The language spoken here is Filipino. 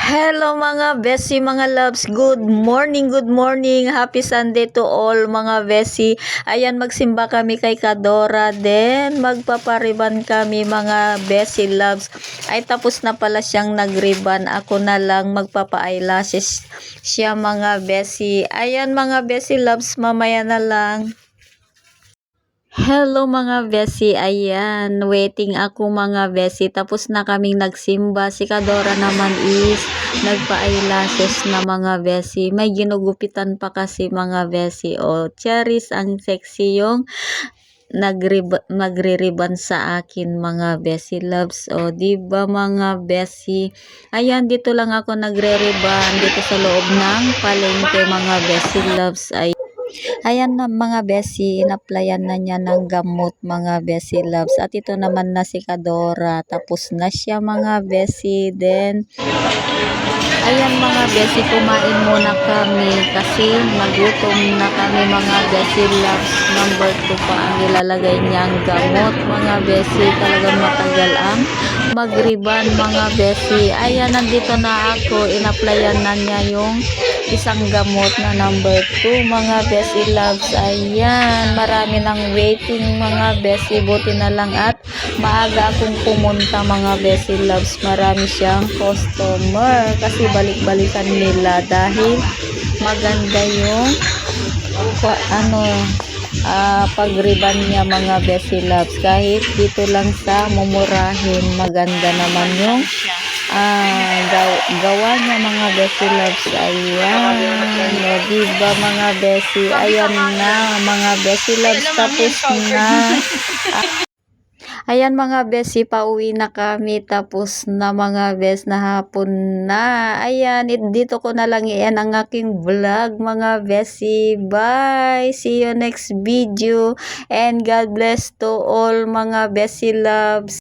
Hello mga besi, mga loves. Good morning, good morning. Happy Sunday to all mga besi. Ayan, magsimba kami kay Kadora. Then, magpapariban kami mga besi loves. Ay, tapos na pala siyang nagriban. Ako na lang magpapa-eyelashes siya mga besi. Ayan mga besi loves, mamaya na lang. Hello mga besi, ayan, waiting ako mga besi, tapos na kaming nagsimba. Si Kadora naman is nagpa-eyelashes na mga besi, may ginugupitan pa kasi mga besi. O, cherries, ang sexy yung magre-ribbon sa akin mga besi loves. O, diba mga besi, ayan, dito lang ako nagre-ribbon dito sa loob ng palengke mga besi loves. Ayan na mga besi, inaplayan na niya ng gamot mga besi loves. At ito naman na si Kadora, tapos na siya mga besi. Then, ayan mga besi, kumain muna kami kasi nagutom na kami mga besi loves. Number 2 pa ang ilalagay niyang gamot mga besi. Talagang matagal ang magriban mga besi. Ayan, nandito na ako, inaplayan na niya yung isang gamot na number 2 mga besi loves. Ayan, marami ng waiting mga besi, buti na lang at maaga akong pumunta mga besi loves. Marami siyang customer kasi balik-balikan nila dahil maganda yung pagriban niya mga besi loves. Kahit dito lang sa mumurahin, maganda naman yung gawa niya mga besi loves. Ayan, o diba mga besi, ayan na mga besi loves, tapos na. Ayan mga besi, pauwi na kami, tapos na mga bes, na hapon na. Ayan, dito ko na lang iyan ang aking vlog mga besi. Bye, see you next video and God bless to all mga besi loves.